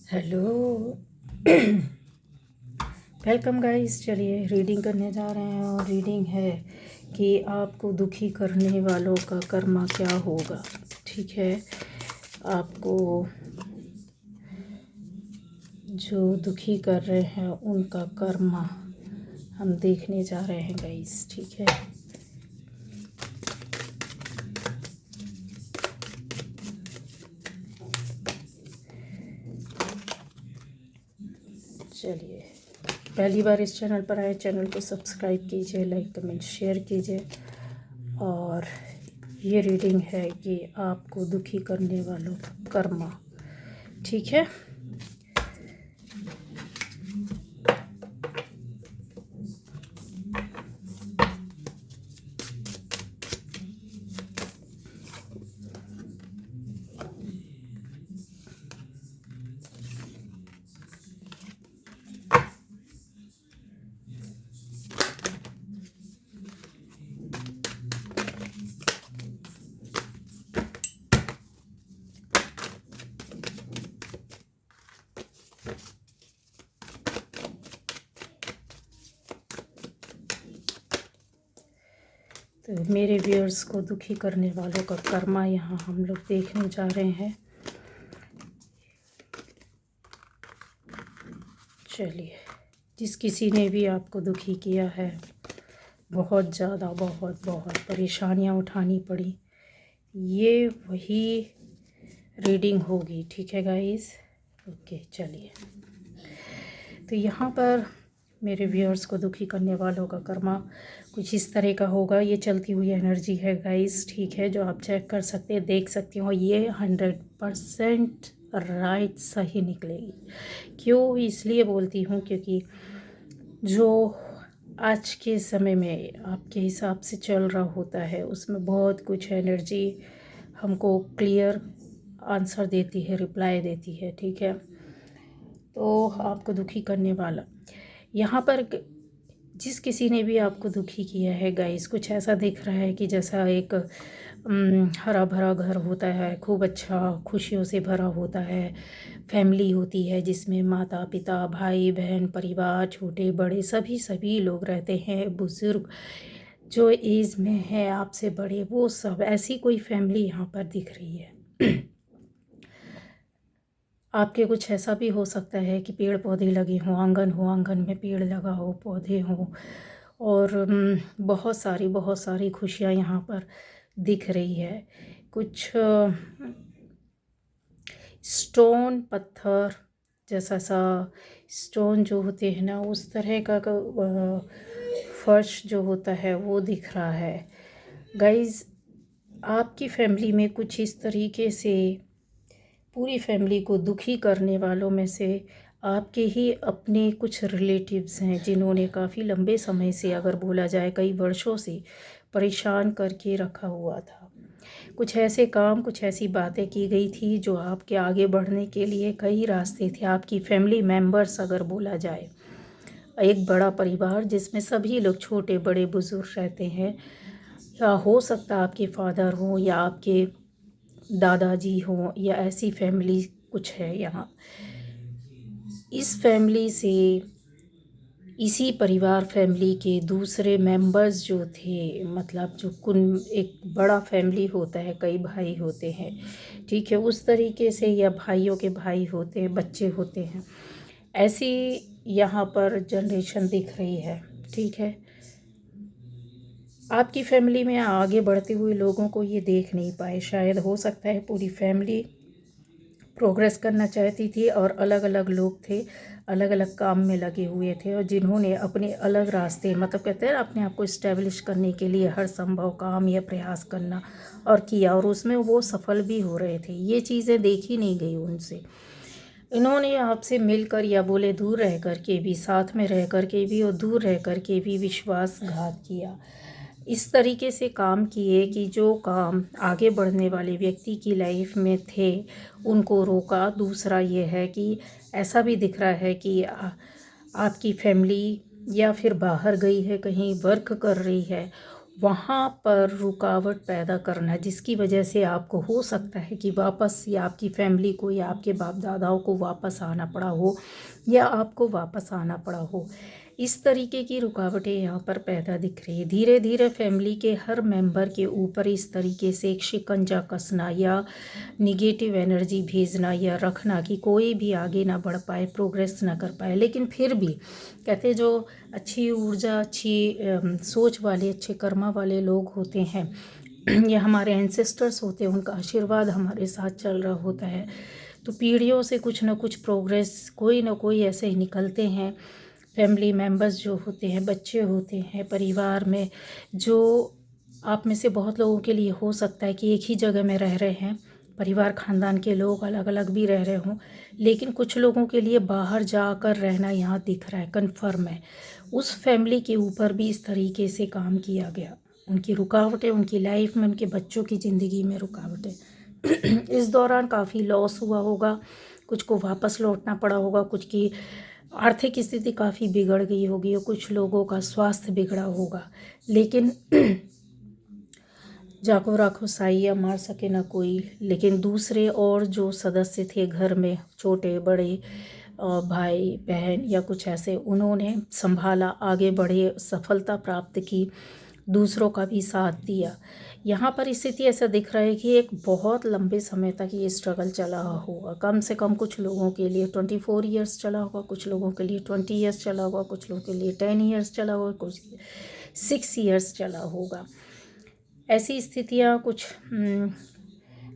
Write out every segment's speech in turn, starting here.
Hello. Welcome guys. चलिए reading करने जा रहे हैं और रीडिंग है कि आपको दुखी करने वालों का कर्मा क्या होगा। ठीक है, आपको जो दुखी कर रहे हैं उनका कर्मा हम देखने जा रहे हैं गाइस। ठीक है, चलिए पहली बार इस चैनल पर आए, चैनल को सब्सक्राइब कीजिए, लाइक कमेंट शेयर कीजिए। और ये रीडिंग है कि आपको दुखी करने वालों का कर्मा। ठीक है, तो मेरे व्यूअर्स को दुखी करने वालों का कर्मा यहाँ हम लोग देखने जा रहे हैं। चलिए, जिस किसी ने भी आपको दुखी किया है, बहुत ज़्यादा बहुत बहुत परेशानियाँ उठानी पड़ी, ये वही रीडिंग होगी। ठीक है गाइस, ओके। चलिए, तो यहाँ पर मेरे व्यूअर्स को दुखी करने वालों का कर्मा कुछ इस तरह का होगा। ये चलती हुई एनर्जी है गाइस, ठीक है, जो आप चेक कर सकते हैं, देख सकते हो। ये 100% राइट सही निकलेगी। क्यों इसलिए बोलती हूँ, क्योंकि जो आज के समय में आपके हिसाब से चल रहा होता है उसमें बहुत कुछ एनर्जी हमको क्लियर आंसर देती है, रिप्लाई देती है। ठीक है, तो आपको दुखी करने वाला यहाँ पर जिस किसी ने भी आपको दुखी किया है गाइस, कुछ ऐसा दिख रहा है कि जैसा एक हरा भरा घर होता है, खूब अच्छा खुशियों से भरा होता है, फैमिली होती है जिसमें माता पिता भाई बहन परिवार छोटे बड़े सभी लोग रहते हैं, बुज़ुर्ग जो एज में है आपसे बड़े, वो सब ऐसी कोई फैमिली यहाँ पर दिख रही है। आपके कुछ ऐसा भी हो सकता है कि पेड़ पौधे लगे हों, आंगन में पेड़ लगा हो, पौधे हों, और बहुत सारी खुशियाँ यहाँ पर दिख रही है। कुछ स्टोन पत्थर जैसा सा स्टोन जो होते हैं ना, उस तरह का फर्श जो होता है वो दिख रहा है गाइज़। आपकी फैमिली में कुछ इस तरीके से पूरी फैमिली को दुखी करने वालों में से आपके ही अपने कुछ रिलेटिव्स हैं जिन्होंने काफ़ी लंबे समय से, अगर बोला जाए कई वर्षों से, परेशान करके रखा हुआ था। कुछ ऐसे काम, कुछ ऐसी बातें की गई थी जो आपके आगे बढ़ने के लिए कई रास्ते थे। आपकी फैमिली मेम्बर्स, अगर बोला जाए, एक बड़ा परिवार जिसमें सभी लोग छोटे बड़े बुज़ुर्ग रहते हैं, या हो सकता आपके फादर हों या आपके दादाजी हों, या ऐसी फैमिली कुछ है यहाँ। इस फैमिली से, इसी परिवार फैमिली के दूसरे मेंबर्स जो थे, मतलब जो कुन एक बड़ा फैमिली होता है, कई भाई होते हैं, ठीक है, उस तरीके से, या भाइयों के भाई होते हैं, बच्चे होते हैं, ऐसी यहाँ पर जनरेशन दिख रही है। ठीक है, आपकी फैमिली में आगे बढ़ते हुए लोगों को ये देख नहीं पाए। शायद हो सकता है पूरी फैमिली प्रोग्रेस करना चाहती थी और अलग अलग लोग थे, अलग अलग काम में लगे हुए थे, और जिन्होंने अपने अलग रास्ते, मतलब कहते हैं अपने आप को इस्टेब्लिश करने के लिए हर संभव काम या प्रयास करना और किया, और उसमें वो सफल भी हो रहे थे। ये चीज़ें देखी नहीं गई उनसे। इन्होंने आपसे मिलकर, या बोले दूर रह कर के भी, साथ में रह कर के भी और दूर रह कर के भी विश्वासघात किया। इस तरीके से काम किए कि जो काम आगे बढ़ने वाले व्यक्ति की लाइफ में थे उनको रोका। दूसरा ये है कि ऐसा भी दिख रहा है कि आपकी फैमिली या फिर बाहर गई है, कहीं वर्क कर रही है, वहाँ पर रुकावट पैदा करना, जिसकी वजह से आपको हो सकता है कि वापस या आपकी फैमिली को या आपके बाप दादाओं को वापस आना पड़ा हो या आपको वापस आना पड़ा हो। इस तरीके की रुकावटें यहाँ पर पैदा दिख रही है। धीरे धीरे फैमिली के हर मेंबर के ऊपर इस तरीके से एक शिकंजा कसना या निगेटिव एनर्जी भेजना या रखना कि कोई भी आगे ना बढ़ पाए, प्रोग्रेस ना कर पाए। लेकिन फिर भी कहते हैं जो अच्छी ऊर्जा, अच्छी सोच वाले, अच्छे कर्मा वाले लोग होते हैं या हमारे एंसेस्टर्स होते हैं, उनका आशीर्वाद हमारे साथ चल रहा होता है, तो पीढ़ियों से कुछ ना कुछ प्रोग्रेस कोई ना कोई ऐसे ही निकलते हैं। फैमिली मेम्बर्स जो होते हैं, बच्चे होते हैं परिवार में, जो आप में से बहुत लोगों के लिए हो सकता है कि एक ही जगह में रह रहे हैं, परिवार ख़ानदान के लोग अलग अलग भी रह रहे हों, लेकिन कुछ लोगों के लिए बाहर जाकर रहना यहाँ दिख रहा है, कन्फर्म है। उस फैमिली के ऊपर भी इस तरीके से काम किया गया, उनकी रुकावटें, उनकी लाइफ में, उनके बच्चों की ज़िंदगी में रुकावटें। इस दौरान काफ़ी लॉस हुआ होगा, कुछ को वापस लौटना पड़ा होगा, कुछ की आर्थिक स्थिति काफ़ी बिगड़ गई होगी और कुछ लोगों का स्वास्थ्य बिगड़ा होगा। लेकिन जाको राखो साइया मार सके ना कोई, लेकिन दूसरे और जो सदस्य थे घर में, छोटे बड़े भाई बहन या कुछ ऐसे, उन्होंने संभाला, आगे बढ़े, सफलता प्राप्त की, दूसरों का भी साथ दिया। यहाँ पर स्थिति ऐसा दिख रहा है कि एक बहुत लंबे समय तक ये स्ट्रगल चला होगा। कम से कम कुछ लोगों के लिए 24 ईयर्स चला होगा, कुछ लोगों के लिए 20 ईयर्स चला होगा, कुछ लोगों के लिए 10 ईयर्स चला होगा, कुछ 6 ईयर्स चला होगा। ऐसी स्थितियाँ कुछ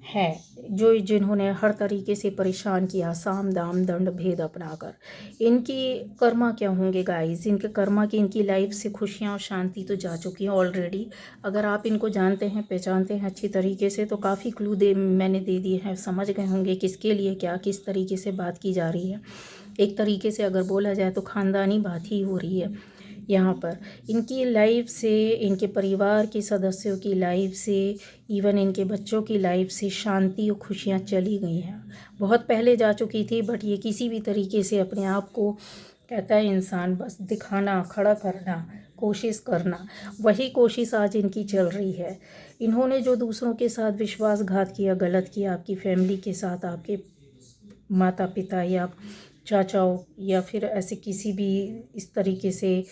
हैं जो जिन्होंने हर तरीके से परेशान किया, साम दाम दंड भेद अपनाकर। इनकी कर्मा क्या होंगे गाइस? इनके कर्मा की, इनकी लाइफ से खुशियाँ और शांति तो जा चुकी हैं ऑलरेडी। अगर आप इनको जानते हैं, पहचानते हैं अच्छी तरीके से, तो काफ़ी क्लू मैंने दे दिए हैं, समझ गए होंगे किसके लिए क्या, किस तरीके से बात की जा रही है। एक तरीके से अगर बोला जाए तो ख़ानदानी बात ही हो रही है यहाँ पर। इनकी लाइफ से, इनके परिवार के सदस्यों की लाइफ से, इवन इनके बच्चों की लाइफ से शांति और खुशियाँ चली गई हैं। बहुत पहले जा चुकी थी, बट ये किसी भी तरीके से अपने आप को, कहता है इंसान, बस दिखाना, खड़ा करना, कोशिश करना, वही कोशिश आज इनकी चल रही है। इन्होंने जो दूसरों के साथ विश्वासघात किया, गलत किया, आपकी फैमिली के साथ, आपके माता पिता या चाचाओं या फिर ऐसे किसी भी इस तरीके से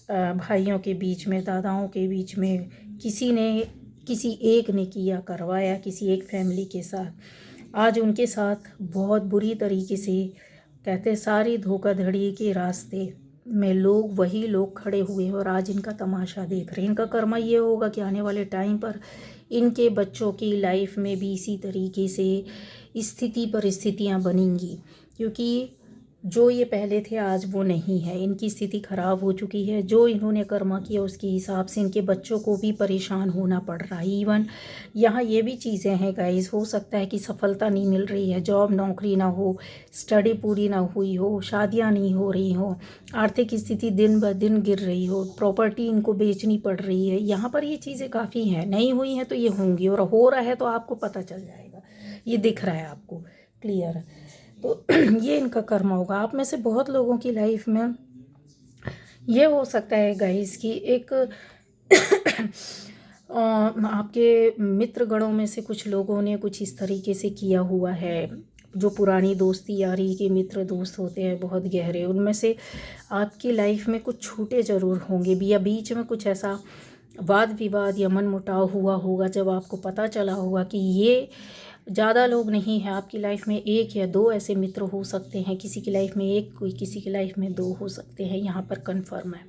भाइयों के बीच में, दादाओं के बीच में, किसी एक ने किया, करवाया किसी एक फैमिली के साथ, आज उनके साथ बहुत बुरी तरीके से, कहते सारी धोखाधड़ी के रास्ते में लोग, वही लोग खड़े हुए हैं और आज इनका तमाशा देख रहे हैं। इनका कर्मा ये होगा कि आने वाले टाइम पर इनके बच्चों की लाइफ में भी इसी तरीके से स्थिति परिस्थितियाँ बनेंगी, क्योंकि जो ये पहले थे आज वो नहीं है। इनकी स्थिति ख़राब हो चुकी है। जो इन्होंने कर्मा किया उसके हिसाब से इनके बच्चों को भी परेशान होना पड़ रहा है। इवन यहाँ ये भी चीज़ें हैं गाइस, हो सकता है कि सफलता नहीं मिल रही है, जॉब नौकरी ना हो, स्टडी पूरी ना हुई हो, शादियाँ नहीं हो रही हो, आर्थिक स्थिति दिन ब दिन गिर रही हो, प्रॉपर्टी इनको बेचनी पड़ रही है। यहाँ पर ये चीज़ें काफ़ी हैं, नहीं हुई हैं तो ये होंगी, और हो रहा है तो आपको पता चल जाएगा, ये दिख रहा है आपको क्लियर। तो ये इनका कर्म होगा। आप में से बहुत लोगों की लाइफ में ये हो सकता है गाइस कि एक आपके मित्र गणों में से कुछ लोगों ने कुछ इस तरीके से किया हुआ है। जो पुरानी दोस्ती यारी के मित्र दोस्त होते हैं बहुत गहरे, उनमें से आपकी लाइफ में कुछ छूटे ज़रूर होंगे भी, या बीच में कुछ ऐसा वाद विवाद या मन मुटाव हुआ होगा, जब आपको पता चला होगा कि ये ज़्यादा लोग नहीं हैं आपकी लाइफ में, एक या दो ऐसे मित्र हो सकते हैं, किसी की लाइफ में एक, कोई किसी की लाइफ में दो हो सकते हैं, यहाँ पर कन्फर्म है।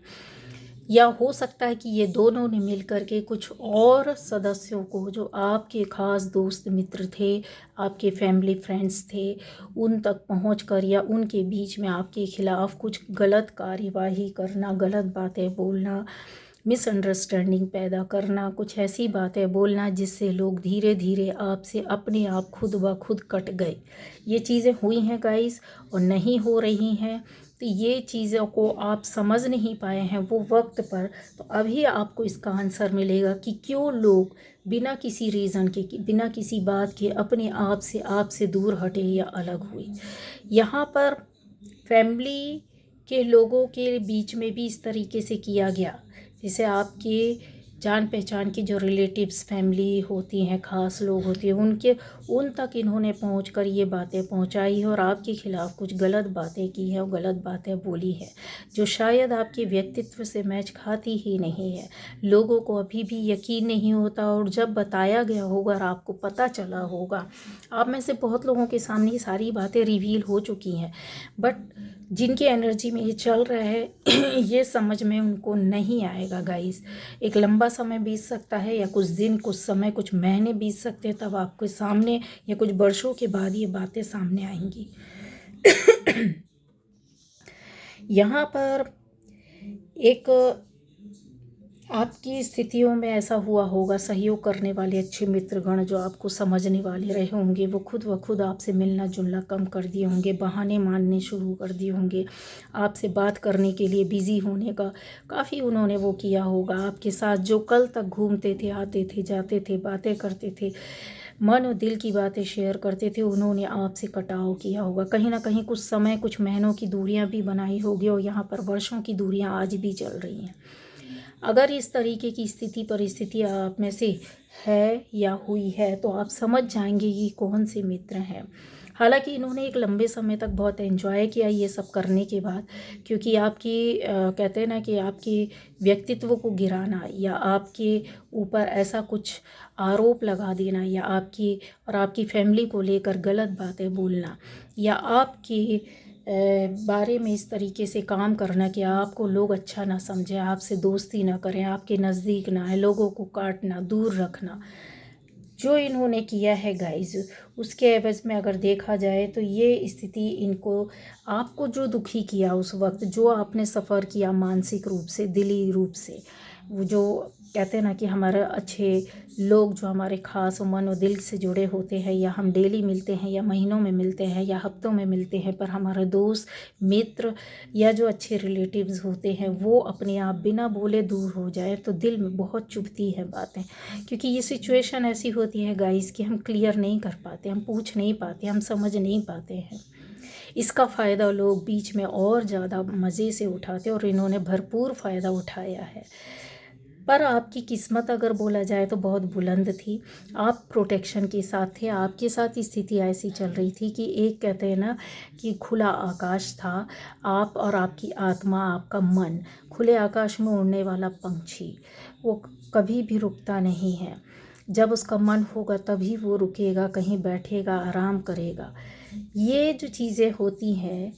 या हो सकता है कि ये दोनों ने मिल कर के कुछ और सदस्यों को, जो आपके ख़ास दोस्त मित्र थे, आपके फैमिली फ्रेंड्स थे, उन तक पहुँच कर या उनके बीच में आपके ख़िलाफ़ कुछ गलत कार्यवाही करना, गलत बातें बोलना, मिसअंडरस्टैंडिंग पैदा करना, कुछ ऐसी बातें बोलना जिससे लोग धीरे धीरे आपसे अपने आप खुद ब खुद कट गए। ये चीज़ें हुई हैं गाइस और नहीं हो रही हैं। तो ये चीज़ों को आप समझ नहीं पाए हैं वो वक्त पर, तो अभी आपको इसका आंसर मिलेगा कि क्यों लोग बिना किसी रीज़न के, बिना किसी बात के अपने आप से आपसे दूर हटे या अलग हुए। यहाँ पर फैमिली के लोगों के बीच में भी इस तरीके से किया गया, जैसे आपके जान पहचान की जो रिलेटिव्स फैमिली होती हैं, ख़ास लोग होती हैं, उन तक इन्होंने पहुंचकर ये बातें पहुंचाई है और आपके ख़िलाफ़ कुछ गलत बातें की है और गलत बातें बोली है जो शायद आपके व्यक्तित्व से मैच खाती ही नहीं है। लोगों को अभी भी यकीन नहीं होता और जब बताया गया होगा और आपको पता चला होगा, आप में से बहुत लोगों के सामने ये सारी बातें रिवील हो चुकी हैं, बट जिनकी एनर्जी में ये चल रहा है ये समझ में उनको नहीं आएगा गाइस। एक लंबा समय बीत सकता है या कुछ दिन, कुछ समय, कुछ महीने बीत सकते हैं, तब आपके सामने या कुछ वर्षों के बाद ये बातें सामने आएंगी। यहाँ पर एक आपकी स्थितियों में ऐसा हुआ होगा, सहयोग करने वाले अच्छे मित्रगण जो आपको समझने वाले रहे होंगे, वो खुद ब खुद आपसे मिलना जुलना कम कर दिए होंगे, बहाने मानने शुरू कर दिए होंगे, आपसे बात करने के लिए बिज़ी होने का काफ़ी उन्होंने वो किया होगा। आपके साथ जो कल तक घूमते थे, आते थे, जाते थे, बातें करते थे, मन और दिल की बातें शेयर करते थे, उन्होंने आपसे कटाव किया होगा। कहीं ना कहीं कुछ समय, कुछ महीनों की दूरियां भी बनाई होगी और यहाँ पर वर्षों की दूरियां आज भी चल रही हैं। अगर इस तरीके की स्थिति परिस्थिति आप में से है या हुई है तो आप समझ जाएंगे कि कौन से मित्र हैं। हालांकि इन्होंने एक लंबे समय तक बहुत एंजॉय किया ये सब करने के बाद, क्योंकि आपकी कहते हैं ना कि आपके व्यक्तित्व को गिराना या आपके ऊपर ऐसा कुछ आरोप लगा देना या आपकी और आपकी फैमिली को लेकर गलत बातें बोलना या आपकी बारे में इस तरीके से काम करना कि आपको लोग अच्छा ना समझें, आपसे दोस्ती ना करें, आपके नज़दीक ना आए, लोगों को काटना, दूर रखना, जो इन्होंने किया है गाइज, उसके एवज में अगर देखा जाए तो ये स्थिति इनको, आपको जो दुखी किया उस वक्त, जो आपने सफ़र किया मानसिक रूप से, दिली रूप से, वो जो कहते हैं ना कि हमारे अच्छे लोग जो हमारे ख़ास मन और दिल से जुड़े होते हैं, या हम डेली मिलते हैं या महीनों में मिलते हैं या हफ्तों में मिलते हैं, पर हमारे दोस्त मित्र या जो अच्छे रिलेटिव्स होते हैं वो अपने आप बिना बोले दूर हो जाए तो दिल में बहुत चुभती है बातें। क्योंकि ये सिचुएशन ऐसी होती है गाइस कि हम क्लियर नहीं कर पाते, हम पूछ नहीं पाते, हम समझ नहीं पाते हैं। इसका फ़ायदा लोग बीच में और ज़्यादा मज़े से उठाते और इन्होंने भरपूर फ़ायदा उठाया है। पर आपकी किस्मत अगर बोला जाए तो बहुत बुलंद थी, आप प्रोटेक्शन के साथ थे। आपके साथ स्थिति ऐसी चल रही थी कि एक कहते हैं ना कि खुला आकाश था, आप और आपकी आत्मा, आपका मन, खुले आकाश में उड़ने वाला पंछी, वो कभी भी रुकता नहीं है। जब उसका मन होगा तभी वो रुकेगा, कहीं बैठेगा, आराम करेगा। ये जो चीज़ें होती हैं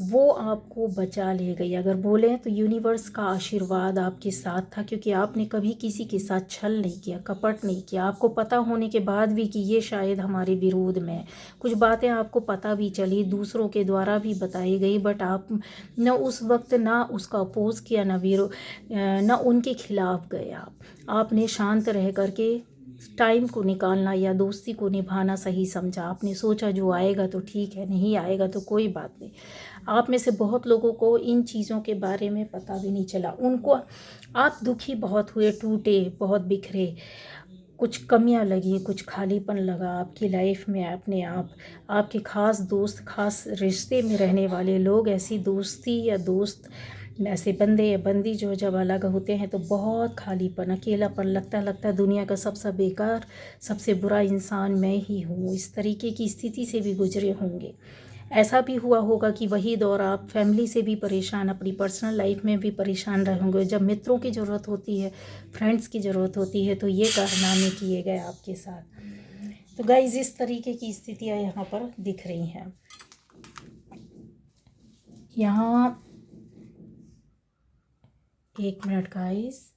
वो आपको बचा ले गई। अगर बोलें तो यूनिवर्स का आशीर्वाद आपके साथ था, क्योंकि आपने कभी किसी के साथ छल नहीं किया, कपट नहीं किया। आपको पता होने के बाद भी कि ये शायद हमारे विरोध में है, कुछ बातें आपको पता भी चली, दूसरों के द्वारा भी बताई गई, बट आप न उस वक्त ना उसका अपोज़ किया, ना उनके खिलाफ गए। आपने शांत रह करके टाइम को निकालना या दोस्ती को निभाना सही समझा। आपने सोचा जो आएगा तो ठीक है, नहीं आएगा तो कोई बात नहीं। आप में से बहुत लोगों को इन चीज़ों के बारे में पता भी नहीं चला। उनको आप दुखी बहुत हुए, टूटे, बहुत बिखरे, कुछ कमियां लगी, कुछ खालीपन लगा आपकी लाइफ में। अपने आपके ख़ास दोस्त, ख़ास रिश्ते में रहने वाले लोग, ऐसी दोस्ती या दोस्त, ऐसे बंदे या बंदी जो जब अलग होते हैं तो बहुत खालीपन, अकेलापन लगता दुनिया का सबसे बेकार, सबसे बुरा इंसान मैं ही हूँ। इस तरीके की स्थिति से भी गुजरे होंगे। ऐसा भी हुआ होगा कि वही दौर आप फैमिली से भी परेशान, अपनी पर्सनल लाइफ में भी परेशान रहे होंगे। जब मित्रों की ज़रूरत होती है, फ्रेंड्स की ज़रूरत होती है, तो ये कारनामे किए गए आपके साथ। तो गाइस इस तरीके की स्थितियाँ यहाँ पर दिख रही हैं। यहाँ एक मिनट गाइस,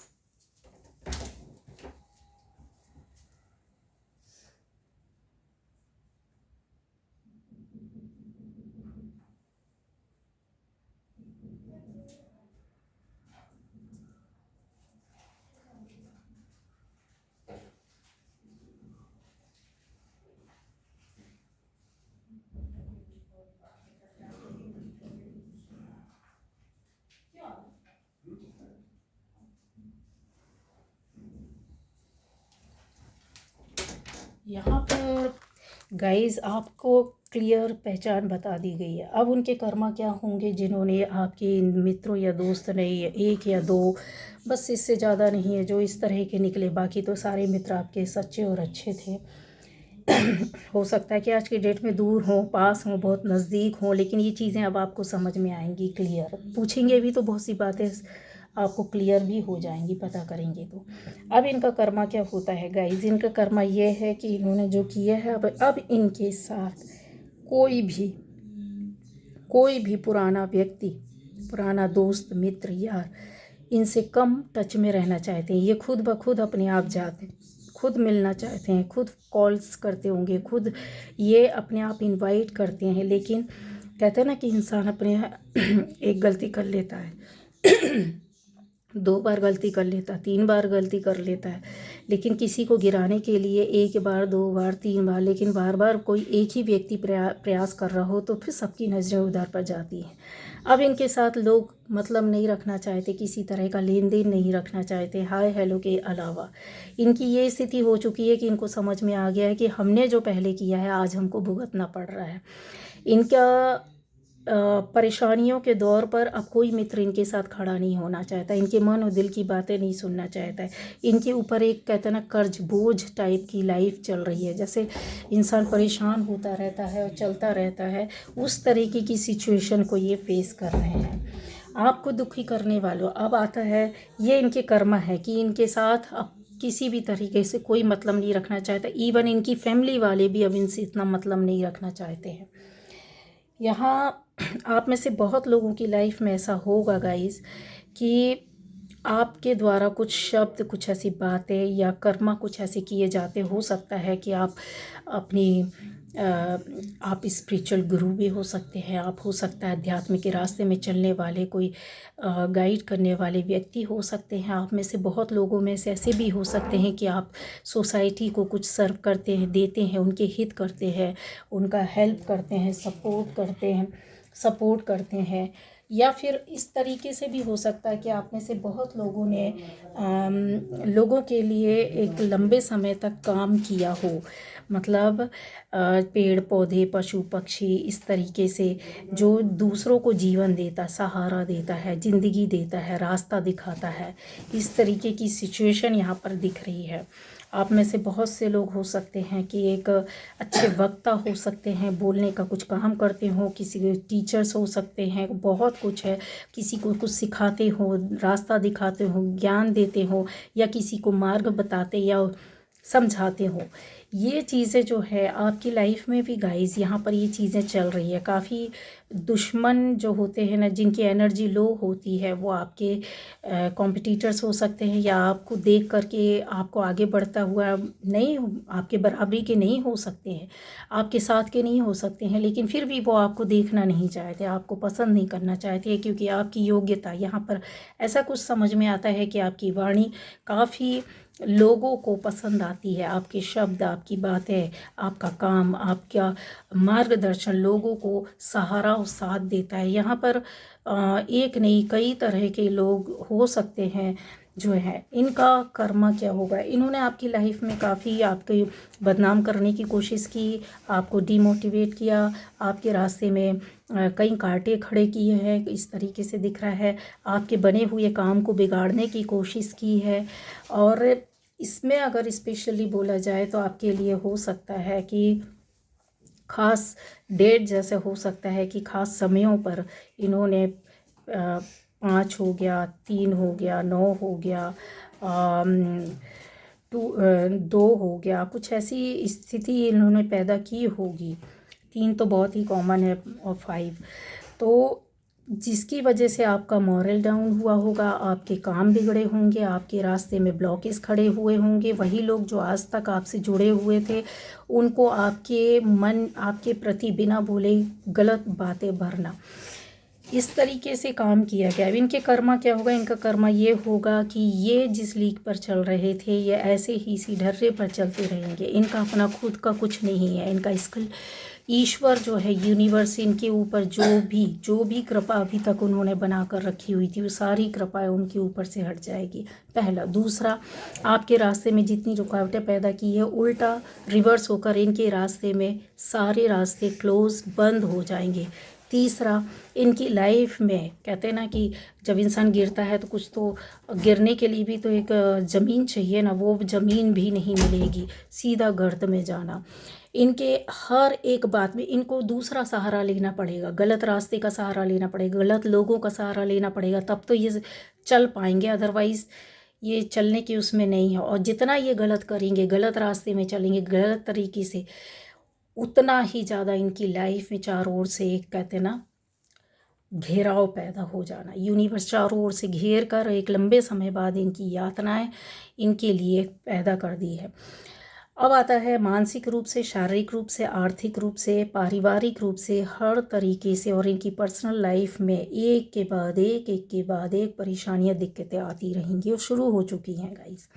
यहाँ पर गाइस आपको क्लियर पहचान बता दी गई है। अब उनके कर्मा क्या होंगे जिन्होंने आपके मित्रों या दोस्त ने एक या दो, बस इससे ज़्यादा नहीं है, जो इस तरह के निकले, बाकी तो सारे मित्र आपके सच्चे और अच्छे थे। हो सकता है कि आज की डेट में दूर हों, पास हों, बहुत नज़दीक हों, लेकिन ये चीज़ें अब आपको समझ में आएंगी क्लियर। पूछेंगे भी तो बहुत सी बातें आपको क्लियर भी हो जाएंगी, पता करेंगे तो। अब इनका कर्मा क्या होता है गाइज? इनका कर्मा ये है कि इन्होंने जो किया है, अब इनके साथ कोई भी पुराना व्यक्ति, पुराना दोस्त, मित्र, यार, इनसे कम टच में रहना चाहते हैं। ये खुद ब खुद अपने आप जाते हैं, खुद मिलना चाहते हैं, खुद कॉल्स करते होंगे, खुद ये अपने आप इनवाइट करते हैं। लेकिन कहते हैं ना कि इंसान अपने एक गलती कर लेता है, 2 बार गलती कर लेता, 3 बार गलती कर लेता है, लेकिन किसी को गिराने के लिए 1 बार, 2 बार, 3 बार, लेकिन बार बार कोई एक ही व्यक्ति प्रयास कर रहा हो तो फिर सबकी नज़रें उधर पर जाती हैं। अब इनके साथ लोग मतलब नहीं रखना चाहते, किसी तरह का लेन देन नहीं रखना चाहते, हाय हेलो के अलावा। इनकी ये स्थिति हो चुकी है कि इनको समझ में आ गया है कि हमने जो पहले किया है आज हमको भुगतना पड़ रहा है। इनका परेशानियों के दौर पर अब कोई मित्र इनके साथ खड़ा नहीं होना चाहता, इनके मन और दिल की बातें नहीं सुनना चाहता है। इनके ऊपर एक कहते हैं ना कर्ज बोझ टाइप की लाइफ चल रही है, जैसे इंसान परेशान होता रहता है और चलता रहता है, उस तरीके की सिचुएशन को ये फेस कर रहे हैं। आपको दुखी करने वालों, अब आता है ये इनके कर्म है कि इनके साथ अब किसी भी तरीके से कोई मतलब नहीं रखना चाहता। इवन इनकी फैमिली वाले भी अब इनसे इतना मतलब नहीं रखना चाहते हैं। यहाँ आप में से बहुत लोगों की लाइफ में ऐसा होगा गाइस कि आपके द्वारा कुछ शब्द, कुछ ऐसी बातें या कर्मा कुछ ऐसे किए जाते, हो सकता है कि आप अपनी आप स्पिरिचुअल गुरु भी हो सकते हैं, आप हो सकता है अध्यात्म के रास्ते में चलने वाले कोई गाइड करने वाले व्यक्ति हो सकते हैं। आप में से बहुत लोगों में से ऐसे भी हो सकते हैं कि आप सोसाइटी को कुछ सर्व करते हैं, देते हैं, उनके हित करते हैं, उनका हेल्प करते हैं, सपोर्ट करते हैं। या फिर इस तरीके से भी हो सकता है कि आप में से बहुत लोगों ने लोगों के लिए एक लंबे समय तक काम किया हो, मतलब पेड़ पौधे, पशु पक्षी, इस तरीके से जो दूसरों को जीवन देता, सहारा देता है, ज़िंदगी देता है, रास्ता दिखाता है, इस तरीके की सिचुएशन यहाँ पर दिख रही है। आप में से बहुत से लोग हो सकते हैं कि एक अच्छे वक्ता हो सकते हैं, बोलने का कुछ काम करते हो, किसी के टीचर्स हो सकते हैं, बहुत कुछ है, किसी को कुछ सिखाते हो, रास्ता दिखाते हो, ज्ञान देते हो, या किसी को मार्ग बताते या समझाते हो। ये चीज़ें जो है आपकी लाइफ में भी गाइस यहाँ पर ये चीज़ें चल रही है। काफ़ी दुश्मन जो होते हैं ना, जिनकी एनर्जी लो होती है, वो आपके कॉम्पिटिटर्स हो सकते हैं, या आपको देख करके आपको आगे बढ़ता हुआ नहीं, आपके बराबरी के नहीं हो सकते हैं, आपके साथ के नहीं हो सकते हैं, लेकिन फिर भी वो आपको देखना नहीं चाहते, आपको पसंद नहीं करना चाहते, क्योंकि आपकी योग्यता यहाँ पर ऐसा कुछ समझ में आता है कि आपकी वाणी काफ़ी लोगों को पसंद आती है, आपके शब्द, आपकी बातें, आपका काम, आपका मार्गदर्शन लोगों को सहारा और साथ देता है। यहाँ पर एक नहीं कई तरह के लोग हो सकते हैं जो है। इनका कर्मा क्या होगा? इन्होंने आपकी लाइफ में काफ़ी आपके बदनाम करने की कोशिश की, आपको डिमोटिवेट किया, आपके रास्ते में कई कांटे खड़े किए हैं, इस तरीके से दिख रहा है, आपके बने हुए काम को बिगाड़ने की कोशिश की है। और इसमें अगर स्पेशली बोला जाए तो आपके लिए हो सकता है कि ख़ास डेट जैसे हो सकता है कि ख़ास समयों पर इन्होंने 5 हो गया, 3 हो गया, 9 हो गया, 2 हो गया, कुछ ऐसी स्थिति इन्होंने पैदा की होगी। 3 तो बहुत ही कॉमन है, और 5 तो जिसकी वजह से आपका मॉरल डाउन हुआ होगा, आपके काम बिगड़े होंगे, आपके रास्ते में ब्लॉकेज खड़े हुए होंगे। वही लोग जो आज तक आपसे जुड़े हुए थे, उनको आपके प्रति बिना बोले गलत बातें भरना, इस तरीके से काम किया गया। इनके कर्मा क्या होगा? इनका कर्मा ये होगा कि ये जिस लीक पर चल रहे थे, ये ऐसे ही इसी ढर्रे पर चलते रहेंगे। इनका अपना खुद का कुछ नहीं है, इनका स्किल ईश्वर जो है, यूनिवर्स, इनके ऊपर जो भी कृपा अभी तक उन्होंने बना कर रखी हुई थी वो सारी कृपाएं उनके ऊपर से हट जाएगी, पहला। दूसरा, आपके रास्ते में जितनी रुकावटें पैदा की है उल्टा रिवर्स होकर इनके रास्ते में सारे रास्ते क्लोज बंद हो जाएंगे। तीसरा, इनकी लाइफ में कहते हैं ना कि जब इंसान गिरता है तो कुछ तो गिरने के लिए भी तो एक ज़मीन चाहिए ना, वो ज़मीन भी नहीं मिलेगी, सीधा गर्त में जाना। इनके हर एक बात में इनको दूसरा सहारा लेना पड़ेगा, गलत रास्ते का सहारा लेना पड़ेगा, गलत लोगों का सहारा लेना पड़ेगा, तब तो ये चल पाएंगे, अदरवाइज़ ये चलने की उसमें नहीं है। और जितना ये गलत करेंगे, गलत रास्ते में चलेंगे, गलत तरीके से, उतना ही ज़्यादा इनकी लाइफ में चारों ओर से एक कहते ना घेराव पैदा हो जाना। यूनिवर्स चारों ओर से घेर कर एक लंबे समय बाद इनकी यातनाएं इनके लिए पैदा कर दी है। अब आता है मानसिक रूप से, शारीरिक रूप से, आर्थिक रूप से, पारिवारिक रूप से, हर तरीके से। और इनकी पर्सनल लाइफ में एक के बाद एक परेशानियां, दिक्कतें आती रहेंगी और शुरू हो चुकी हैं गाइस,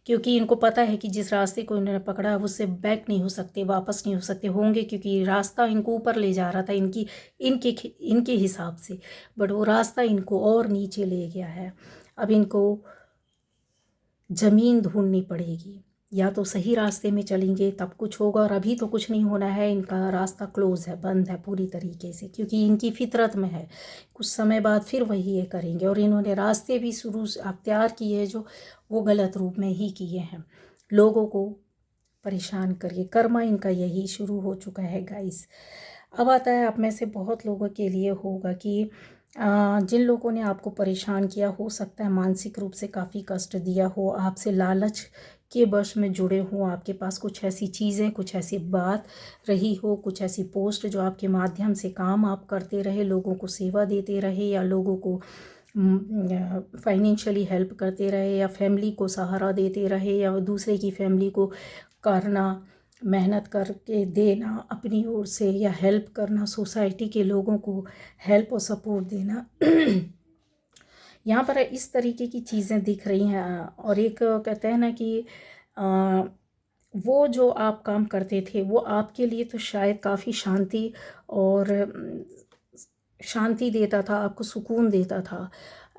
क्योंकि इनको पता है कि जिस रास्ते को इन्होंने पकड़ा है उससे बैक नहीं हो सकते, वापस नहीं हो सकते होंगे, क्योंकि रास्ता इनको ऊपर ले जा रहा था इनके हिसाब से, बट वो रास्ता इनको और नीचे ले गया है। अब इनको ज़मीन ढूंढनी पड़ेगी, या तो सही रास्ते में चलेंगे तब कुछ होगा, और अभी तो कुछ नहीं होना है, इनका रास्ता क्लोज है, बंद है पूरी तरीके से, क्योंकि इनकी फितरत में है। कुछ समय बाद फिर वही ये करेंगे, और इन्होंने रास्ते भी शुरू से अख्तियार किए जो वो गलत रूप में ही किए हैं, लोगों को परेशान करिए। कर्मा इनका यही शुरू हो चुका है गाइस। अब आता है, आप में से बहुत लोगों के लिए होगा कि जिन लोगों ने आपको परेशान किया, हो सकता है मानसिक रूप से काफ़ी कष्ट दिया हो, आपसे लालच के वश में जुड़े हों, आपके पास कुछ ऐसी चीज़ें, कुछ ऐसी बात रही हो, कुछ ऐसी पोस्ट जो आपके माध्यम से काम आप करते रहे, लोगों को सेवा देते रहे, या लोगों को फाइनेंशियली हेल्प करते रहे, या फैमिली को सहारा देते रहे, या दूसरे की फैमिली को करना, मेहनत करके देना अपनी ओर से, या हेल्प करना, सोसाइटी के लोगों को हेल्प और सपोर्ट देना। यहाँ पर इस तरीके की चीज़ें दिख रही हैं। और एक कहते हैं ना कि वो जो आप काम करते थे वो आपके लिए तो शायद काफ़ी शांति देता था, आपको सुकून देता था।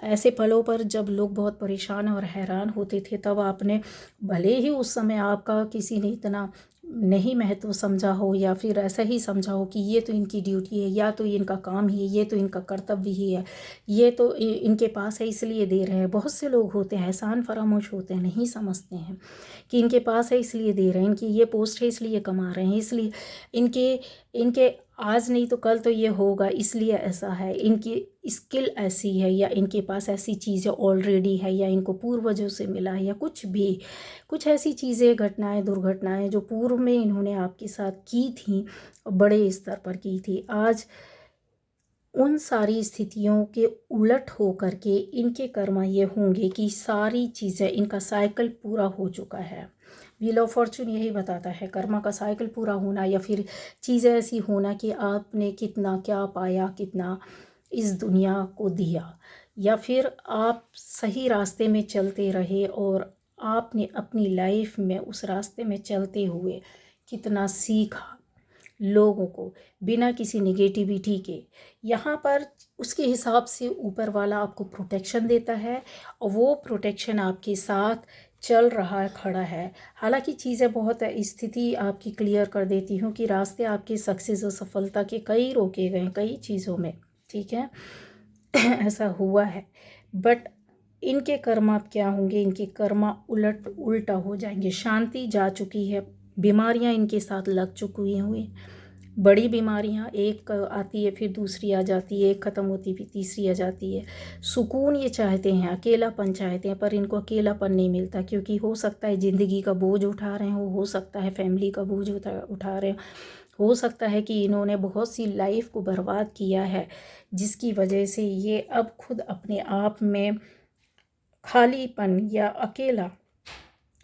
ऐसे पलों पर जब लोग बहुत परेशान और हैरान होते थे, तब आपने, भले ही उस समय आपका किसी ने इतना नहीं महत्व समझा हो, या फिर ऐसा ही समझा हो कि ये तो इनकी ड्यूटी है, या तो ये इनका काम ही है, ये तो इनका कर्तव्य ही है, ये तो इनके पास है इसलिए दे रहे हैं। बहुत से लोग होते हैं एहसान फरामोश होते हैं, नहीं समझते हैं कि इनके पास है इसलिए दे रहे हैं, इनकी ये पोस्ट है इसलिए कमा रहे हैं, इसलिए इनके आज नहीं तो कल तो ये होगा, इसलिए ऐसा है, इनकी स्किल ऐसी है, या इनके पास ऐसी चीज़ें ऑलरेडी है, या इनको पूर्वजों से मिला है, या कुछ भी, कुछ ऐसी चीज़ें, घटनाएं, दुर्घटनाएं जो पूर्व में इन्होंने आपके साथ की थी, बड़े स्तर पर की थी, आज उन सारी स्थितियों के उलट हो करके इनके कर्म ये होंगे कि सारी चीज़ें, इनका साइकिल पूरा हो चुका है। व्हील ऑफ फॉर्चून यही बताता है, कर्मा का साइकिल पूरा होना, या फिर चीज़ें ऐसी होना कि आपने कितना क्या पाया, कितना इस दुनिया को दिया, या फिर आप सही रास्ते में चलते रहे और आपने अपनी लाइफ में उस रास्ते में चलते हुए कितना सीखा लोगों को, बिना किसी निगेटिविटी के। यहाँ पर उसके हिसाब से ऊपर वाला आपको प्रोटेक्शन देता है, और वो प्रोटेक्शन आपके साथ चल रहा है, खड़ा है। हालांकि चीज़ें बहुत स्थिति आपकी क्लियर कर देती हूँ कि रास्ते आपके सक्सेस और सफलता के कई रोके गए कई चीज़ों में, ठीक है। ऐसा हुआ है, बट इनके कर्म आप क्या होंगे, इनके कर्म उल्टा हो जाएंगे। शांति जा चुकी है, बीमारियां इनके साथ लग चुकी हुई, बड़ी बीमारियां, एक आती है फिर दूसरी आ जाती है, एक ख़त्म होती फिर तीसरी आ जाती है। सुकून ये चाहते हैं, अकेलापन चाहते हैं, पर इनको अकेलापन नहीं मिलता, क्योंकि हो सकता है ज़िंदगी का बोझ उठा रहे हो सकता है फैमिली का बोझ उठा रहे हो सकता है कि इन्होंने बहुत सी लाइफ को बर्बाद किया है, जिसकी वजह से ये अब खुद अपने आप में खालीपन या अकेला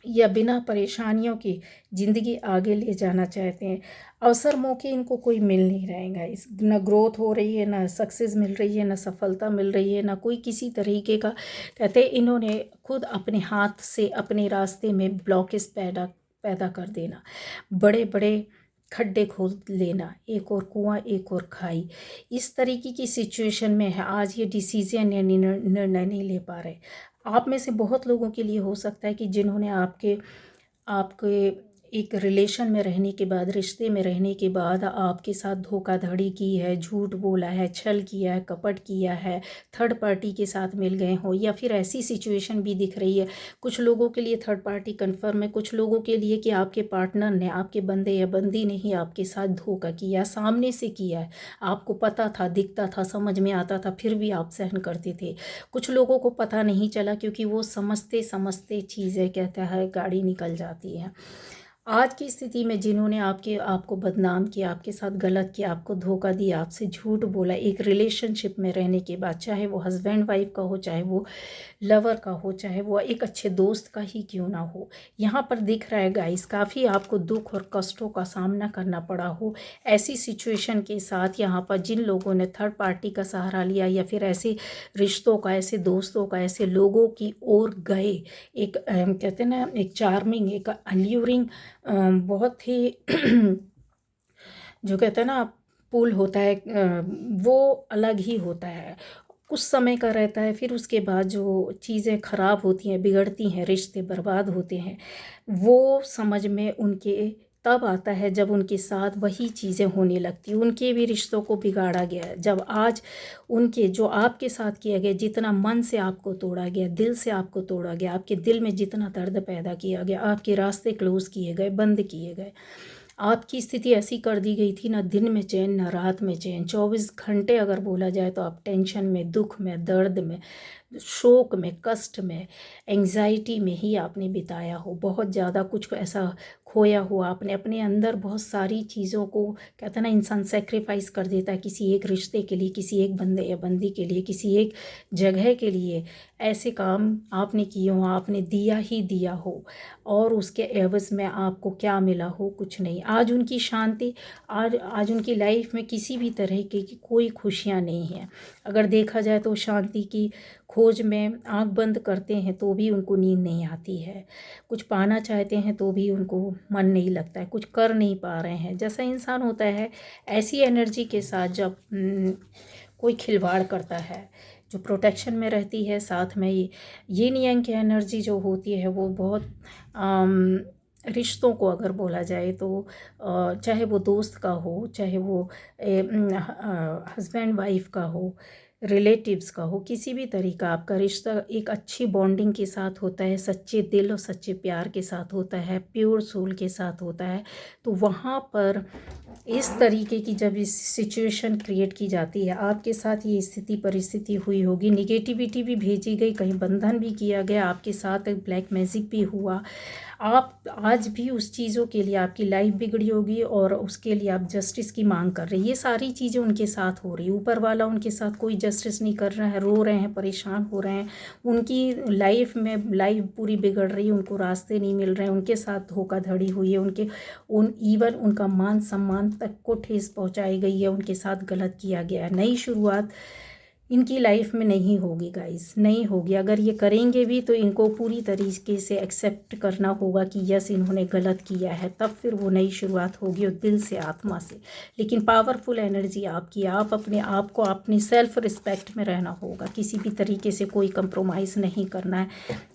या बिना परेशानियों की ज़िंदगी आगे ले जाना चाहते हैं। अवसर मौके इनको कोई मिल नहीं रहेगा, इस न ग्रोथ हो रही है, ना सक्सेस मिल रही है, ना सफलता मिल रही है, ना कोई किसी तरीके का, कहते इन्होंने खुद अपने हाथ से अपने रास्ते में ब्लॉकेज पैदा कर देना, बड़े बड़े खड्डे खोद लेना, एक और कुआं एक और खाई, इस तरीके की सिचुएशन में है आज ये डिसीजन या निर्णय नहीं ले पा रहे। आप में से बहुत लोगों के लिए हो सकता है कि जिन्होंने आपके आपके एक रिलेशन में रहने के बाद, रिश्ते में रहने के बाद आपके साथ धोखाधड़ी की है, झूठ बोला है, छल किया है, कपट किया है, थर्ड पार्टी के साथ मिल गए हो, या फिर ऐसी सिचुएशन भी दिख रही है कुछ लोगों के लिए थर्ड पार्टी कंफर्म है, कुछ लोगों के लिए कि आपके पार्टनर ने, आपके बंदे या बंदी ने ही आपके साथ धोखा किया, सामने से किया है, आपको पता था, दिखता था, समझ में आता था, फिर भी आप सहन करते थे। कुछ लोगों को पता नहीं चला क्योंकि वो समझते समझते चीज़ें कहता है गाड़ी निकल जाती है। आज की स्थिति में जिन्होंने आपको बदनाम किया, आपके साथ गलत किया, आपको धोखा दिया, आपसे झूठ बोला, एक रिलेशनशिप में रहने के बाद, चाहे वो हस्बैंड वाइफ का हो, चाहे वो लवर का हो, चाहे वो एक अच्छे दोस्त का ही क्यों ना हो, यहाँ पर दिख रहा है गाइस काफ़ी आपको दुख और कष्टों का सामना करना पड़ा हो। ऐसी सिचुएशन के साथ यहाँ पर जिन लोगों ने थर्ड पार्टी का सहारा लिया या फिर ऐसे रिश्तों का, ऐसे दोस्तों का, ऐसे लोगों की ओर गए, एक कहते हैं ना, एक चार्मिंग, एक अल्यूरिंग, बहुत ही जो कहते हैं ना पुल होता है, वो अलग ही होता है, कुछ समय का रहता है, फिर उसके बाद जो चीज़ें ख़राब होती हैं, बिगड़ती हैं, रिश्ते बर्बाद होते हैं, वो समझ में उनके तब आता है जब उनके साथ वही चीज़ें होने लगती, उनके भी रिश्तों को बिगाड़ा गया है। जब आज उनके जो आपके साथ किया गया, जितना मन से आपको तोड़ा गया, दिल से आपको तोड़ा गया, आपके दिल में जितना दर्द पैदा किया गया, आपके रास्ते क्लोज़ किए गए, बंद किए गए, आपकी स्थिति ऐसी कर दी गई थी, ना दिन में चैन ना रात में चैन, 24 घंटे अगर बोला जाए तो आप टेंशन में, दुख में, दर्द में, शोक में, कष्ट में, एंग्जाइटी में ही आपने बिताया हो। बहुत ज़्यादा कुछ ऐसा खोया हुआ आपने अपने अंदर, बहुत सारी चीज़ों को कहता ना इंसान सेक्रीफाइस कर देता है किसी एक रिश्ते के लिए, किसी एक बंदे या बंदी के लिए, किसी एक जगह के लिए। ऐसे काम आपने किए हो, आपने दिया ही दिया हो, और उसके एवज़ में आपको क्या मिला हो? कुछ नहीं। आज उनकी शांति, आज उनकी लाइफ में किसी भी तरह की कोई खुशियाँ नहीं हैं। अगर देखा जाए तो शांति की खोज में आँख बंद करते हैं तो भी उनको नींद नहीं आती है, कुछ पाना चाहते हैं तो भी उनको मन नहीं लगता है, कुछ कर नहीं पा रहे हैं। जैसा इंसान होता है ऐसी एनर्जी के साथ जब कोई खिलवाड़ करता है, जो प्रोटेक्शन में रहती है, साथ में ये नियम की एनर्जी जो होती है वो बहुत रिश्तों को अगर बोला जाए तो चाहे वो दोस्त का हो, चाहे वो हस्बैंड वाइफ का हो, रिलेटिव्स का हो, किसी भी तरीका आपका रिश्ता एक अच्छी बॉन्डिंग के साथ होता है, सच्चे दिल और सच्चे प्यार के साथ होता है, प्योर सोल के साथ होता है, तो वहाँ पर इस तरीके की जब इस सिचुएशन क्रिएट की जाती है, आपके साथ ये स्थिति परिस्थिति हुई होगी, निगेटिविटी भी भेजी गई, कहीं बंधन भी किया गया, आपके साथ एक ब्लैक मैजिक भी हुआ, आप आज भी उस चीज़ों के लिए आपकी लाइफ बिगड़ी होगी और उसके लिए आप जस्टिस की मांग कर रहे हैं। ये सारी चीज़ें उनके साथ हो रही है, ऊपर वाला उनके साथ कोई जस्टिस नहीं कर रहा है, रो रहे हैं, परेशान हो रहे हैं, उनकी लाइफ में लाइफ पूरी बिगड़ रही है, उनको रास्ते नहीं मिल रहे हैं, उनके साथ धोखाधड़ी हुई है, इवन उनका मान सम्मान तक को ठेस पहुँचाई गई है, उनके साथ गलत किया गया है। नई शुरुआत इनकी लाइफ में नहीं होगी गाइस, नहीं होगी। अगर ये करेंगे भी तो इनको पूरी तरीके से एक्सेप्ट करना होगा कि यस इन्होंने गलत किया है, तब फिर वो नई शुरुआत होगी और दिल से, आत्मा से। लेकिन पावरफुल एनर्जी आपकी, आप अपने आप को अपनी सेल्फ रिस्पेक्ट में रहना होगा, किसी भी तरीके से कोई कंप्रोमाइज़ नहीं करना है,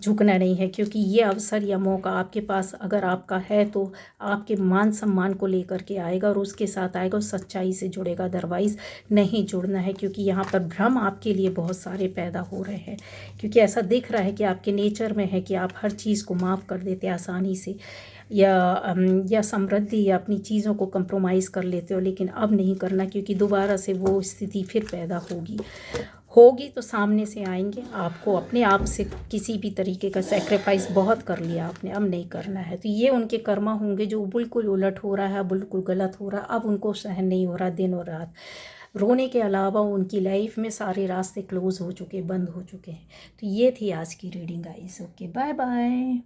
झुकना नहीं है, क्योंकि ये अवसर या मौका आपके पास अगर आपका है तो आपके मान सम्मान को लेकर के आएगा और उसके साथ आएगा और सच्चाई से जुड़ेगा, अदरवाइज़ नहीं जुड़ना है। क्योंकि यहाँ पर भ्रम आपके लिए बहुत सारे पैदा हो रहे हैं, क्योंकि ऐसा दिख रहा है कि आपके नेचर में है कि आप हर चीज़ को माफ़ कर देते आसानी से, या समृद्धि या अपनी चीज़ों को कंप्रोमाइज़ कर लेते हो, लेकिन अब नहीं करना, क्योंकि दोबारा से वो स्थिति फिर पैदा होगी तो सामने से आएंगे। आपको अपने आप से किसी भी तरीके का सेक्रीफाइस बहुत कर लिया आपने, अब नहीं करना है। तो ये उनके कर्मा होंगे जो बिल्कुल उलट हो रहा है, बिल्कुल गलत हो रहा है, अब उनको सहन नहीं हो रहा, दिन और रात रोने के अलावा उनकी लाइफ में सारे रास्ते क्लोज़ हो चुके, बंद हो चुके हैं। तो ये थी आज की reading guys. Okay, bye bye.